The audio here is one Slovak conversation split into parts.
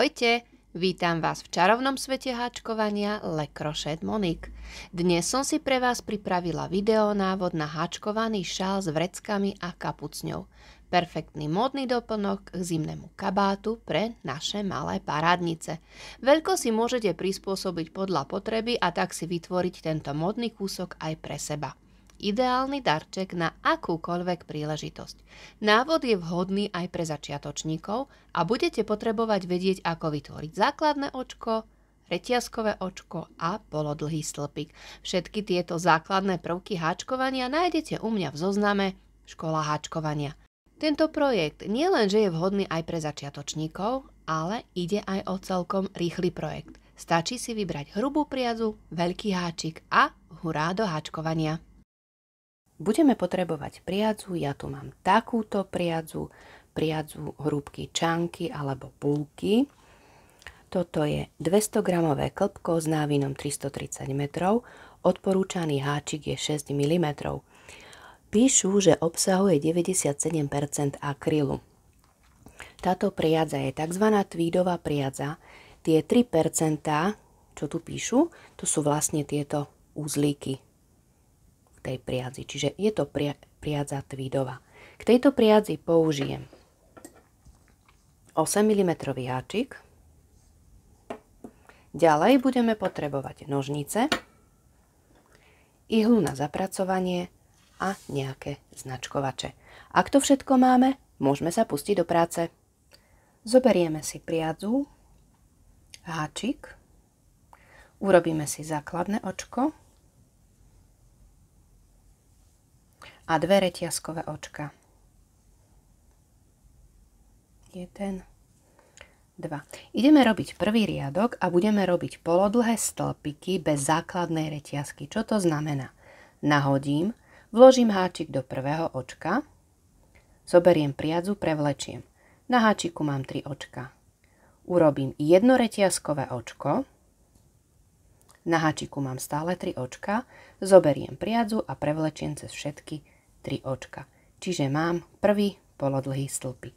Ahojte, vítam vás v čarovnom svete háčkovania Le Crochet Monique. Dnes som si pre vás pripravila videonávod na háčkovaný šál s vreckami a kapucňou. Perfektný módny doplnok k zimnému kabátu pre naše malé parádnice. Veľko si môžete prispôsobiť podľa potreby a tak si vytvoriť tento módny kúsok aj pre seba. Ideálny darček na akúkoľvek príležitosť. Návod je vhodný aj pre začiatočníkov a budete potrebovať vedieť, ako vytvoriť základné očko, reťazkové očko a polodlhý stĺpik. Všetky tieto základné prvky háčkovania nájdete u mňa v zozname Škola háčkovania. Tento projekt nielenže je vhodný aj pre začiatočníkov, ale ide aj o celkom rýchly projekt. Stačí si vybrať hrubú priadzu, veľký háčik a hurá do háčkovania. Budeme potrebovať priadzu, ja tu mám takúto priadzu hrúbky čanky alebo púlky. Toto je 200 gramové klpko s návinom 330 metrov, odporúčaný háčik je 6 mm. Píšu, že obsahuje 97% akrylu. Táto priadza je tzv. Tweedová priadza. Tie 3%, čo tu píšu, to sú vlastne tieto uzlíky tej priadzi. Čiže je to priadza tweedová. K tejto priadzi použijem 8 mm háčik. Ďalej budeme potrebovať nožnice, ihlu na zapracovanie a nejaké značkovače. Ak to všetko máme, môžeme sa pustiť do práce. Zoberieme si priadzu, háčik, urobíme si základné očko a 2 reťazkové očka. 1, 2. Ideme robiť prvý riadok a budeme robiť polodlhé stĺpiky bez základnej reťazky. Čo to znamená? Nahodím, vložím háčik do prvého očka, zoberiem priadzu, prevlečiem. Na háčiku mám 3 očka. Urobím jedno reťazkové očko, na háčiku mám stále 3 očka, zoberiem priadzu a prevlečiem cez všetky 3 očka. Čiže mám prvý polodlhý stĺpik.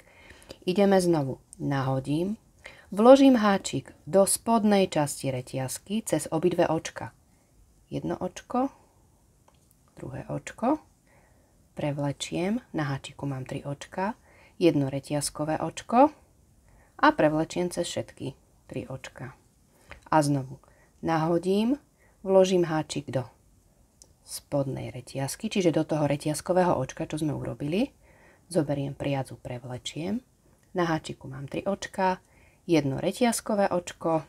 Ideme znovu. Nahodím, vložím háčik do spodnej časti reťazky cez obidve očka. Jedno očko, druhé očko, prevlečiem, na háčiku mám 3 očka, jedno reťazkové očko a prevlečiem cez všetky 3 očka. A znovu nahodím, vložím háčik do spodnej reťazky, čiže do toho reťazkového očka, čo sme urobili. Zoberiem priadzu, prevlečiem. Na háčiku mám 3 očka, jedno reťazkové očko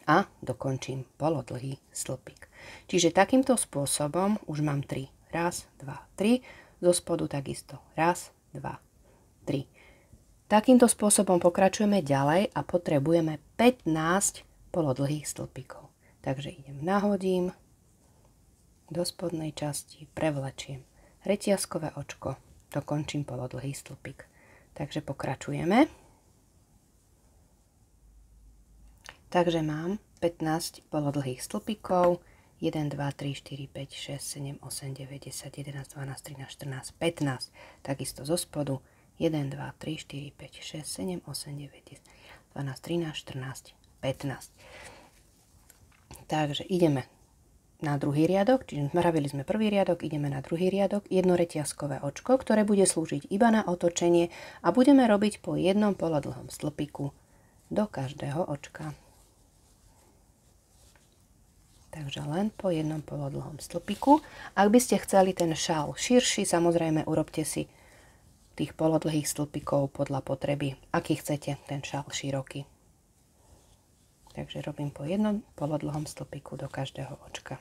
a dokončím polodlhý stĺpik. Čiže takýmto spôsobom už mám 3. Raz, 2, 3. Zo spodu takisto. Raz, 2, 3. Takýmto spôsobom pokračujeme ďalej a potrebujeme 15 polodlhých stĺpikov. Takže idem, nahodím, do spodnej časti prevlečiem reťazkové očko, dokončím polodlhý stĺpik. Takže pokračujeme. Takže mám 15 polodlhých stĺpikov, 1, 2, 3, 4, 5, 6, 7, 8, 9, 10, 11, 12, 13, 14, 15. Takisto zo spodu 1, 2, 3, 4, 5, 6, 7, 8, 9, 10, 12, 13, 14, 15. Takže ideme na druhý riadok, čiže spravili sme prvý riadok, ideme na druhý riadok, jedno reťazkové očko, ktoré bude slúžiť iba na otočenie a budeme robiť po jednom polodlhom stĺpiku do každého očka. Takže len po jednom polodlhom stĺpiku. Ak by ste chceli ten šál širší, samozrejme urobte si tých polodlhých stĺpikov podľa potreby, aký chcete ten šál široký. Takže robím po jednom polodlhom stĺpiku do každého očka.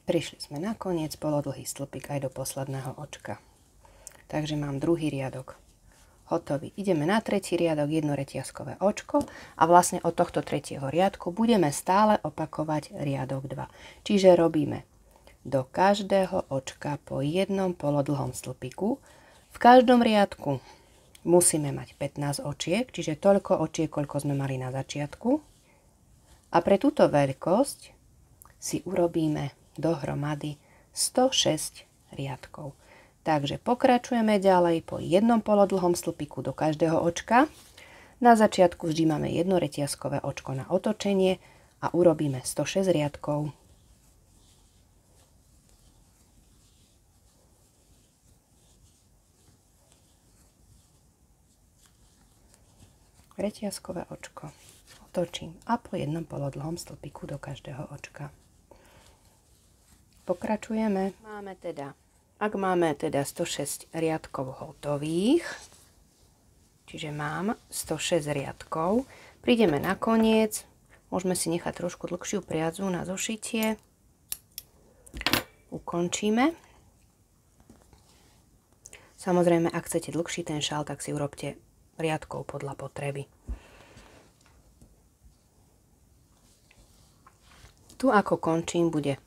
Prišli sme na koniec, polodlhý stĺpik aj do posledného očka. Takže mám druhý riadok hotový. Ideme na tretí riadok, jedno reťazkové očko a vlastne od tohto tretieho riadku budeme stále opakovať riadok 2. Čiže robíme do každého očka po jednom polodlhom stĺpiku. V každom riadku musíme mať 15 očiek, čiže toľko očiek, koľko sme mali na začiatku. A pre túto veľkosť si urobíme dohromady 106 riadkov. Takže pokračujeme ďalej po jednom polodlhom stĺpiku do každého očka. Na začiatku vždy máme jedno reťazkové očko na otočenie a urobíme 106 riadkov. Reťazkové očko otočím a po jednom polodlhom stĺpiku do každého očka. Pokračujeme. Ak máme teda 106 riadkov hotových, čiže mám 106 riadkov, prídeme na koniec, môžeme si nechať trošku dlhšiu priadzu na zošitie, ukončíme. Samozrejme, ak chcete dlhší ten šál, tak si urobte riadkov podľa potreby. Tu ako končím bude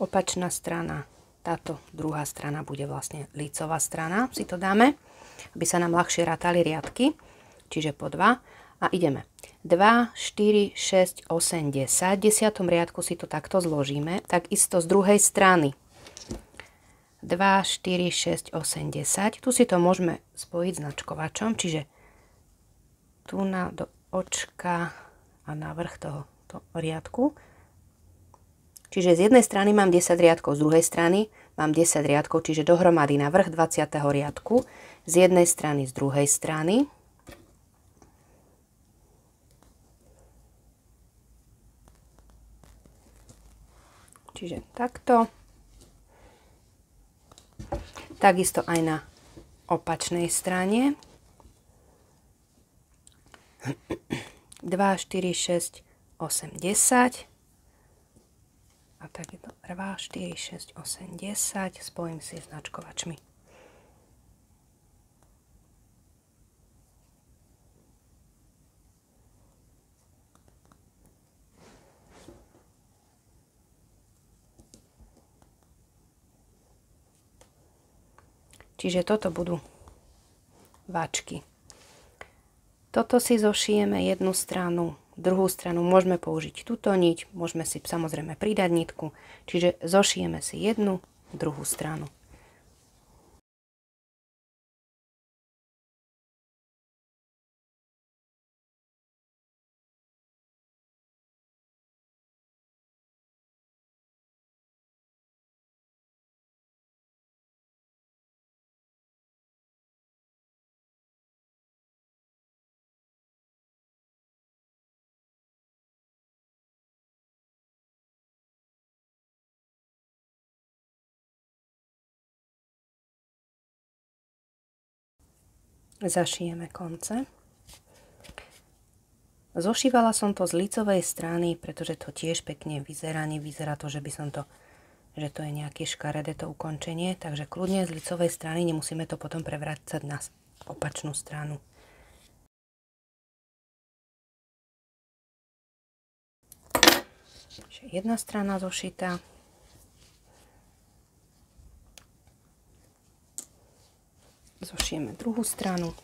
opačná strana, táto druhá strana bude vlastne lícová strana, si to dáme, aby sa nám ľahšie rátali riadky, čiže po 2 a ideme 2, 4, 6, 8, 10, v 10. riadku si to takto zložíme, takisto z druhej strany 2, 4, 6, 8, 10. Tu si to môžeme spojiť značkovačom, čiže tu do očka a na vrch tohoto riadku. Čiže z jednej strany mám 10 riadkov, z druhej strany mám 10 riadkov, čiže dohromady na vrch 20. riadku. Z jednej strany, z druhej strany. Čiže takto. Takisto aj na opačnej strane. 2, 4, 6, 8, 10. A tak je to 2, 4, 6, 8, 10. Spojím si značkovačmi. Čiže toto budú váčky. Toto si zošijeme jednu stranu, druhú stranu môžeme použiť túto niť, môžeme si samozrejme pridať nitku, čiže zošijeme si jednu, druhú stranu. Zašijeme konce. Zošívala som to z lícovej strany, pretože to tiež pekne vyzerá. Nevyzerá to, že to je nejaké škaredé to ukončenie, takže kľudne z lícovej strany, nemusíme to potom prevrácať na opačnú stranu. Jedna strana zošitá. Zošijeme druhú stranu.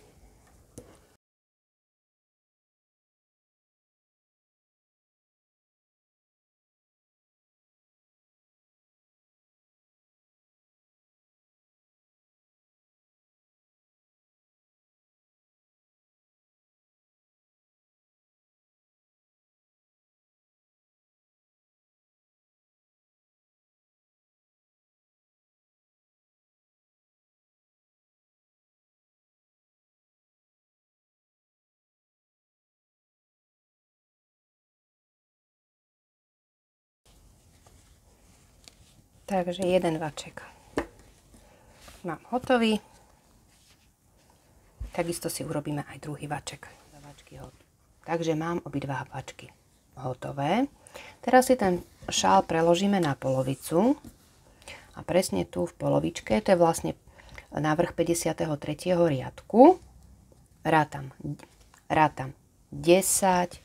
Takže jeden vaček mám hotový. Takisto si urobíme aj druhý vaček. Takže mám obidva vačky hotové. Teraz si ten šál preložíme na polovicu. A presne tu v polovičke, to je vlastne návrh 53. riadku. Rátam 10,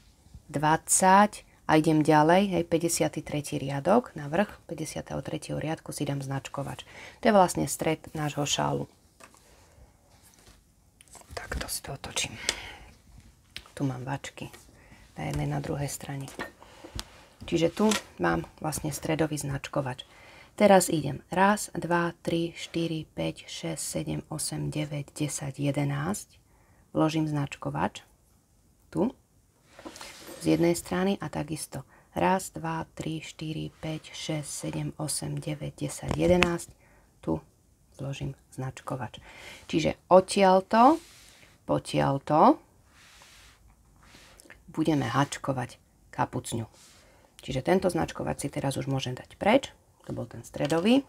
20 a idem ďalej, hej, 53. riadok, na vrch 53. riadku si dám značkovač. To je vlastne stred nášho šálu. Takto si to otočím. Tu mám vačky na jednej, na druhej strane. Čiže tu mám vlastne stredový značkovač. Teraz idem 1, 2, 3, 4, 5, 6, 7, 8, 9, 10, 11. Vložím značkovač tu z jednej strany a takisto 1, 2, 3, 4, 5, 6, 7, 8, 9, 10, 11. Tu vložím značkovač. Čiže odtiaľto, potiaľto budeme hačkovať kapucňu. Čiže tento značkovač si teraz už môžem dať preč. To bol ten stredový.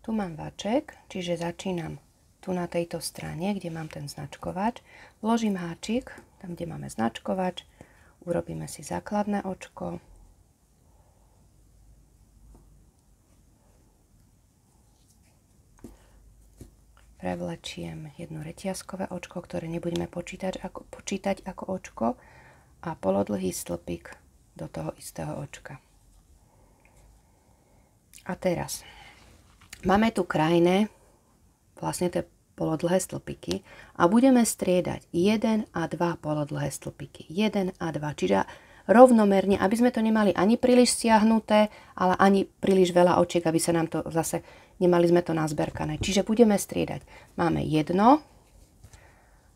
Tu mám vaček, čiže začínam tu na tejto strane, kde mám ten značkovač. Vložím háčik, tam, kde máme značkovač. Urobíme si základné očko. Prevlečiem jedno reťazkové očko, ktoré nebudeme počítať ako očko, a polodlhý stĺpik do toho istého očka. A teraz máme tu krajné, vlastne tie polodlhé stĺpiky a budeme striedať 1 a 2 polodlhé stĺpiky. 1 a 2, čiže rovnomerne, aby sme to nemali ani príliš stiahnuté, ale ani príliš veľa očiek, aby sa nám to zase, nemali sme to nazberkané. Čiže budeme striedať. Máme 1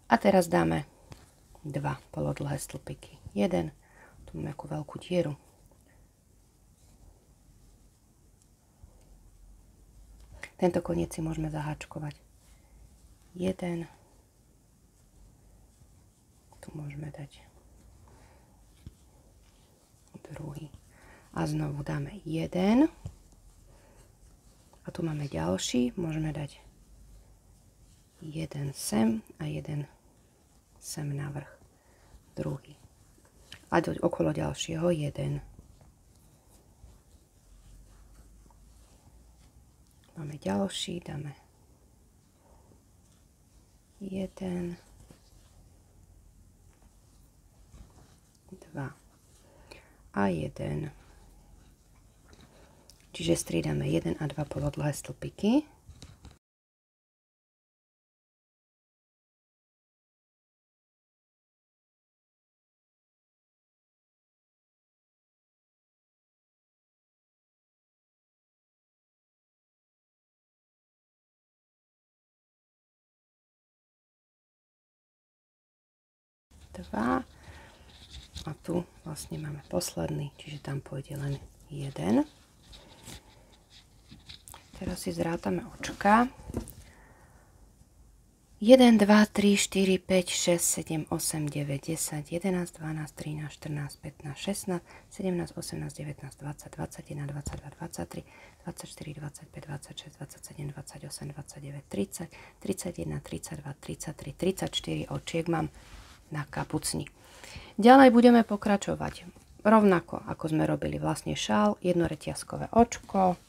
a teraz dáme 2 polodlhé stĺpiky. 1, tu máme akú veľkú dieru. Tento koniec si môžeme zaháčkovať. 1. Tu môžeme dať druhý. A znovu dáme 1. A tu máme ďalší. Môžeme dať 1 sem a 1 sem na vrch. Druhý. A okolo ďalšieho 1. Máme ďalší, dáme 1, 2 a 1. Čiže striedame 1 a 2 polodlhé stĺpiky. A tu vlastne máme posledný, čiže tam pôjde len 1. Teraz si zrátame očka. 1, 2, 3, 4, 5, 6, 7, 8, 9, 10, 11, 12, 13, 14, 15, 16, 17, 18, 19, 20, 21, 22, 23, 24, 25, 26, 27, 28, 29, 30, 31, 32, 33, 34 očiek mám na kapucni. Ďalej budeme pokračovať rovnako, ako sme robili vlastne šál, jedno reťazkové očko,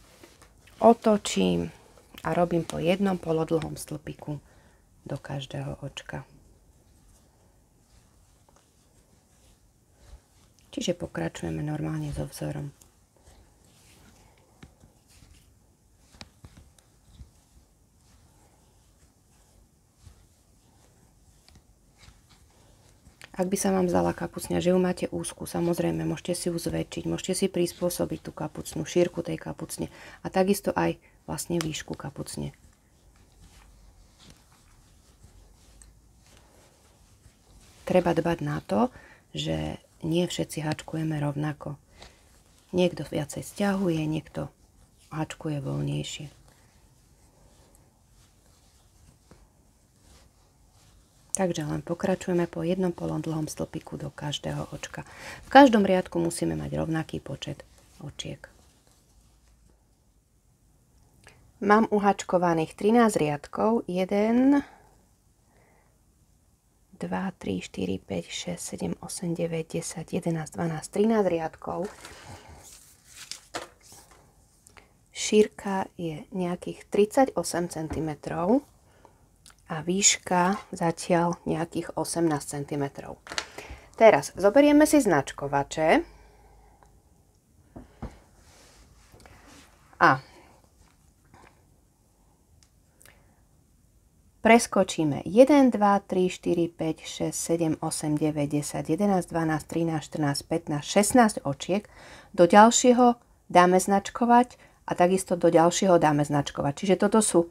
otočím a robím po jednom polodlhom stĺpiku do každého očka. Čiže pokračujeme normálne so vzorom. Ak by sa vám zdala kapucňa, že ju máte úzku, samozrejme, môžete si ju zväčšiť, môžete si prispôsobiť tú kapucnu, šírku tej kapucne a takisto aj vlastne výšku kapucne. Treba dbať na to, že nie všetci hačkujeme rovnako. Niekto viacej sťahuje, niekto hačkuje voľnejšie. Takže len pokračujeme po jednom polodlhom stĺpiku do každého očka. V každom riadku musíme mať rovnaký počet očiek. Mám uhačkovaných 13 riadkov. 1, 2, 3, 4, 5, 6, 7, 8, 9, 10, 11, 12, 13 riadkov. Šírka je nejakých 38 cm. A výška zatiaľ nejakých 18 cm. Teraz zoberieme si značkovače a preskočíme 1, 2, 3, 4, 5, 6, 7, 8, 9, 10, 11, 12, 13, 14, 15, 16 očiek do ďalšieho dáme značkovať a takisto do ďalšieho dáme značkovať. Čiže toto sú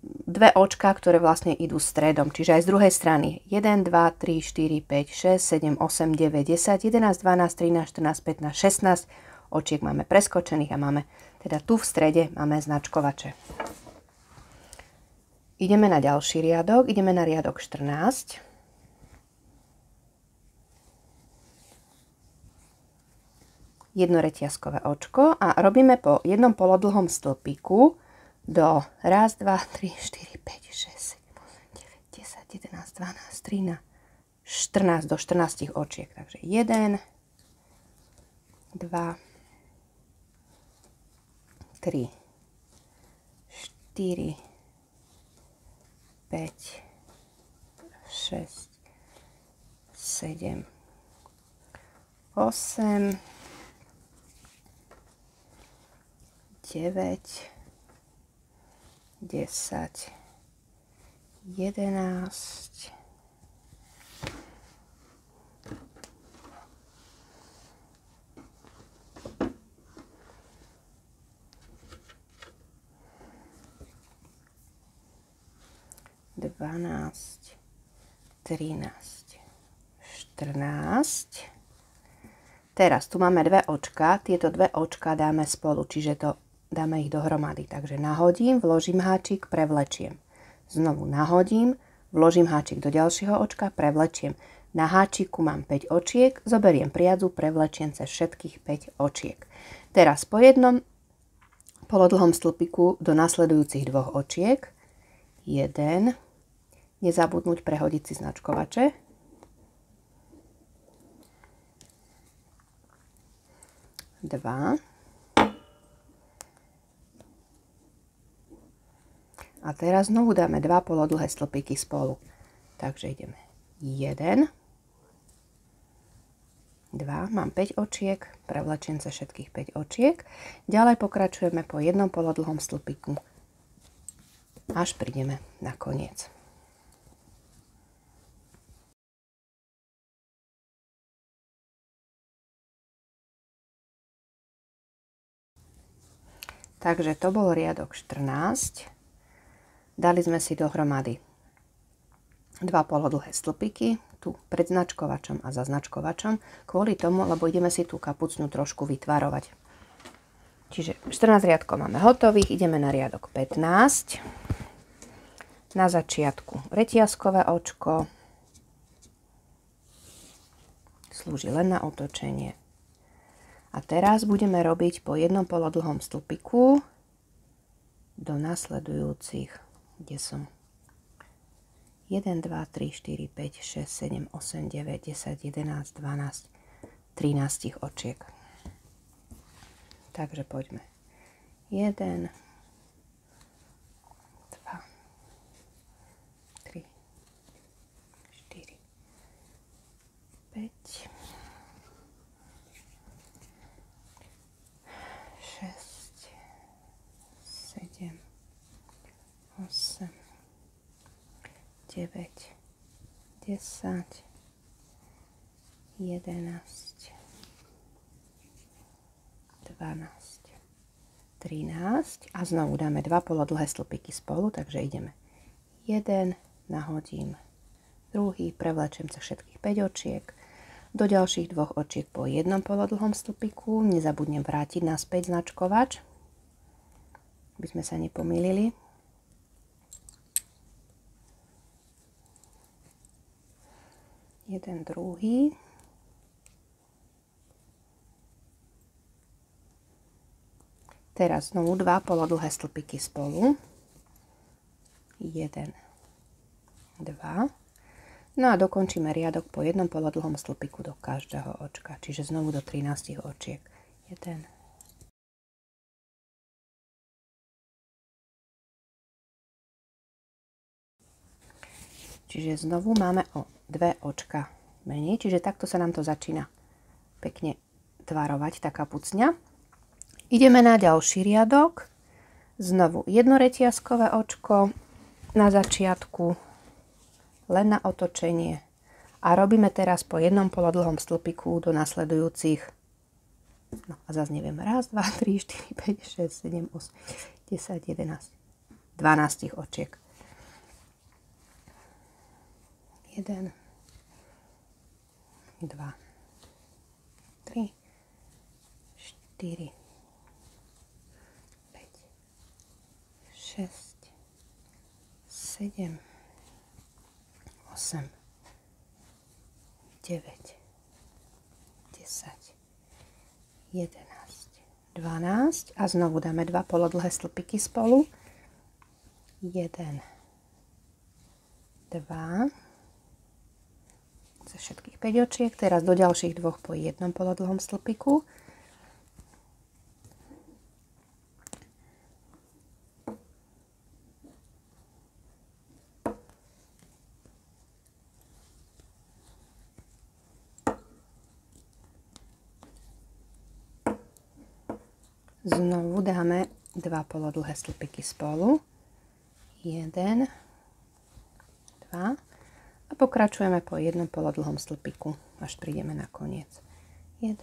dve očka, ktoré vlastne idú stredom. Čiže aj z druhej strany 1, 2, 3, 4, 5, 6, 7, 8, 9, 10, 11, 12, 13, 14, 15, 16 očiek máme preskočených a máme teda tu v strede máme značkovače. Ideme na ďalší riadok, ideme na riadok 14. Jednoreťazkové očko a robíme po jednom polodlhom stĺpiku do 1, 2, 3, 4, 5, 6, 7, 8, 9, 10, 11, 12, 13, 14 do 14 očiek. Takže 1, 2, 3, 4, 5, 6, 7, 8, 9, 10, 11, 12, 13, 14. Teraz tu máme dve očka, tieto dve očka dáme spolu, čiže to dáme ich dohromady. Takže nahodím, vložím háčik, prevlečiem. Znovu nahodím, vložím háčik do ďalšieho očka, prevlečiem. Na háčiku mám 5 očiek, zoberiem priadzu, prevlečiem cez všetkých 5 očiek. Teraz po jednom polodlhom stĺpiku do nasledujúcich dvoch očiek. 1, nezabudnúť prehodiť si značkovače. 2. A teraz znovu dáme 2 polodlhé stĺpiky spolu. Takže ideme 1, 2, mám 5 očiek, prevlečiem cez všetkých 5 očiek. Ďalej pokračujeme po jednom polodlhom stĺpiku, až prídeme na koniec. Takže to bol riadok 14. Dali sme si dohromady 2 polodlhé stĺpiky, tu pred značkovačom a za značkovačom, kvôli tomu, lebo ideme si tú kapucňu trošku vytvarovať. Čiže 14 riadkov máme hotových, ideme na riadok 15. Na začiatku reťazkové očko, slúži len na otočenie. A teraz budeme robiť po jednom polodlhom stĺpiku do nasledujúcich, kde som 1, 2, 3, 4, 5, 6, 7, 8, 9, 10, 11, 12, 13 očiek. Takže poďme. 1, 2, 3, 4, 5, 8, 9, 10, 11, 12, 13 a znovu dáme 2 polodlhé stĺpiky spolu, takže ideme 1, nahodím, druhý, prevlečem sa všetkých 5 očiek, do ďalších dvoch očiek po jednom polodlhom stĺpiku, nezabudnem vrátiť naspäť značkovač, aby sme sa nepomýlili. Jeden, druhý. Teraz znovu 2 polodlhé stĺpiky spolu. 1, 2. No a dokončíme riadok po jednom polodlhom stĺpiku do každého očka. Čiže znovu do 13 očiek. 1. Čiže znovu máme o 2 očka menej, čiže takto sa nám to začína pekne tvarovať, tá kapucňa. Ideme na ďalší riadok. Znovu jednoreťazkové očko na začiatku, len na otočenie. A robíme teraz po jednom polodlhom stĺpiku do nasledujúcich No a zase neviem. Raz, 2, 3, 4, 5, 6, 7, 8, 10, 11, 12 očiek. 1, 2, 3, 4, 5, 6, 7, 8, 9, 10, 11, 12 a znovu dáme 2 polodlhé stĺpiky spolu. 1, 2, za všetkých 5 očiek, teraz do ďalších dvoch po jednom polodlhom stĺpiku. Znovu dáme 2 polodlhé stĺpiky spolu. 1, 2 a pokračujeme po jednom polodlhom stĺpiku, až prídeme na koniec. 1.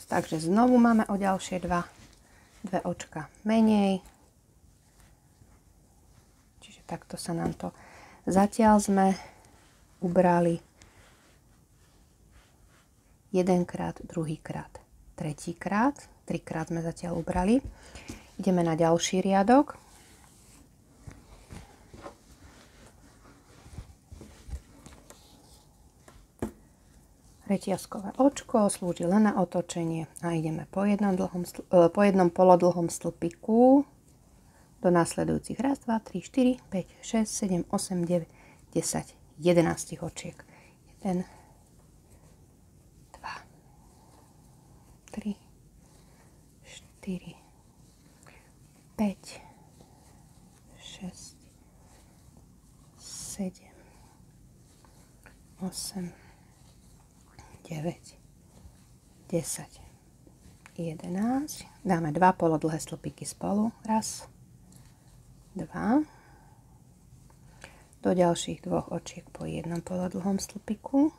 Takže znovu máme o ďalšie dve očka menej. Čiže takto sa nám to... Zatiaľ sme ubrali jedenkrát, druhýkrát, tretíkrát. Trikrát sme zatiaľ ubrali. Ideme na ďalší riadok. Reťazkové očko slúži len na otočenie a ideme po jednom polodlhom stĺpiku do následujúcich 1, 2, 3, 4, 5, 6, 7, 8, 9, 10, 11 očiek. 1, 3, 4, 5, 6, 7, 8, 9, 10, 11. Dáme 2 polodlhé stĺpiky spolu. 1, 2. Do ďalších dvoch očiek po jednom polodlhom stĺpiku.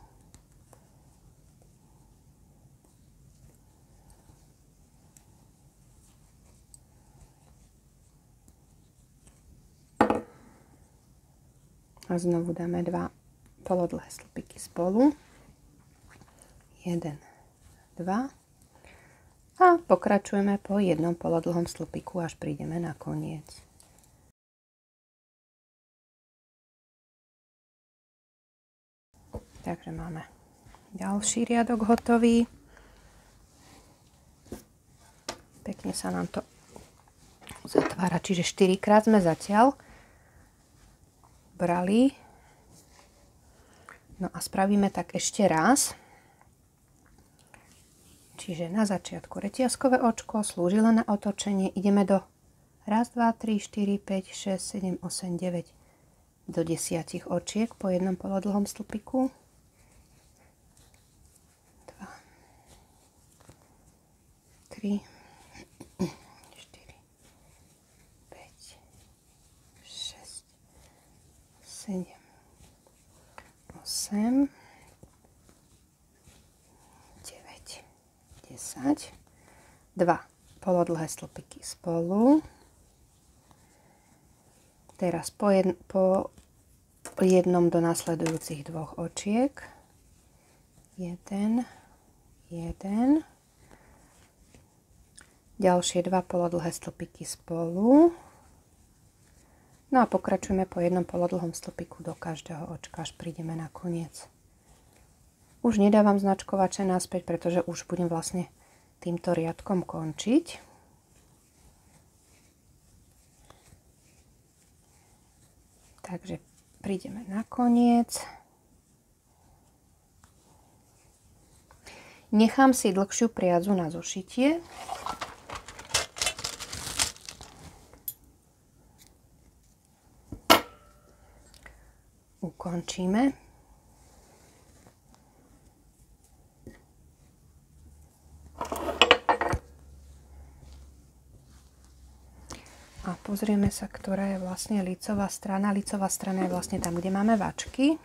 A znovu dáme 2 polodlhé stĺpiky spolu. 1, 2. A pokračujeme po jednom polodlhom stĺpiku, až prídeme na koniec. Takže máme ďalší riadok hotový. Pekne sa nám to zatvára, čiže 4 krát sme zatiaľ brali. No a spravíme tak ešte raz. Čiže na začiatku reťazkové očko slúži len na otočenie. Ideme do 1, 2, 3, 4, 5, 6, 7, 8, 9 do 10 očiek po jednom polodlhom stĺpiku. 2, 3, 4, 5, 6, 7, 8, 9, 10, 2 polodlhé stĺpiky spolu. Teraz po jednom do nasledujúcich dvoch očiek. 1, 1. Ďalšie 2 polodlhé stĺpiky spolu. No a pokračujeme po jednom polodlhom stĺpiku do každého očka, až prídeme na koniec. Už nedávam značkovače naspäť, pretože už budem vlastne týmto riadkom končiť. Takže prídeme na koniec. Nechám si dlhšiu priadzu na zošitie. Ukončíme. A pozrieme sa, ktorá je vlastne lícová strana. Lícová strana je vlastne tam, kde máme vačky.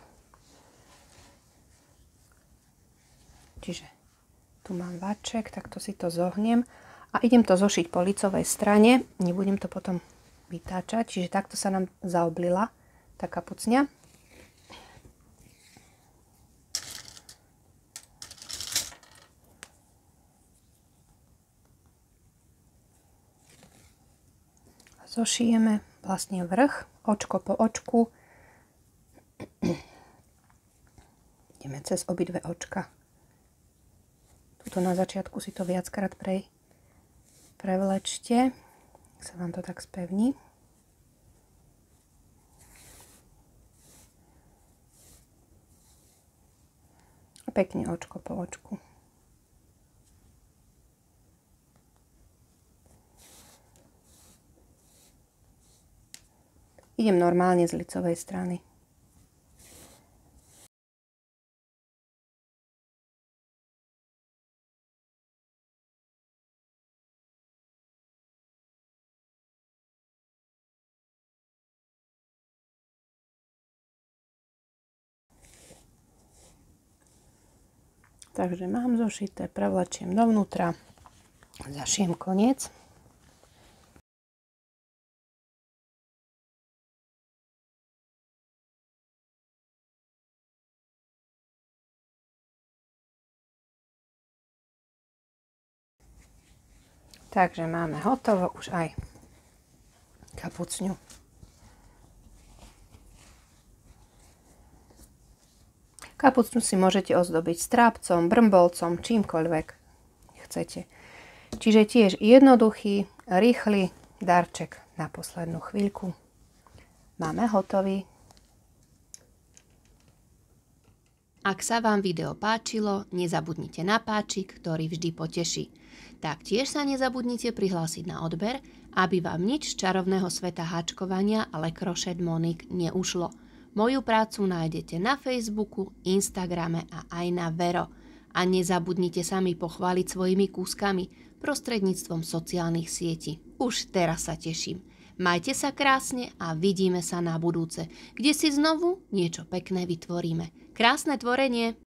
Čiže tu mám vaček, takto si to zohnem. A idem to zošiť po lícovej strane. Nebudem to potom vytáčať. Čiže takto sa nám zaoblila tá kapucňa. Zošijeme vlastne vrch, očko po očku. Ideme cez obidve očka. Tuto na začiatku si to viackrát prevlečte, nech sa vám to tak spevní. A pekne očko po očku. Idem normálne z lícovej strany. Takže mám zošité, prevlečiem dovnútra, zašijem koniec. Takže máme hotovo už aj kapucňu. Kapucňu si môžete ozdobiť strápcom, brmbolcom, čímkoľvek chcete. Čiže tiež jednoduchý, rýchly darček na poslednú chvíľku. Máme hotový. Ak sa vám video páčilo, nezabudnite na páčik, ktorý vždy poteší. Taktiež sa nezabudnite prihlásiť na odber, aby vám nič z čarovného sveta háčkovania a Le Crochet Monique neušlo. Moju prácu nájdete na Facebooku, Instagrame a aj na Vero. A nezabudnite sa mi pochváliť svojimi kúskami prostredníctvom sociálnych sietí. Už teraz sa teším. Majte sa krásne a vidíme sa na budúce, kde si znovu niečo pekné vytvoríme. Krásne tvorenie!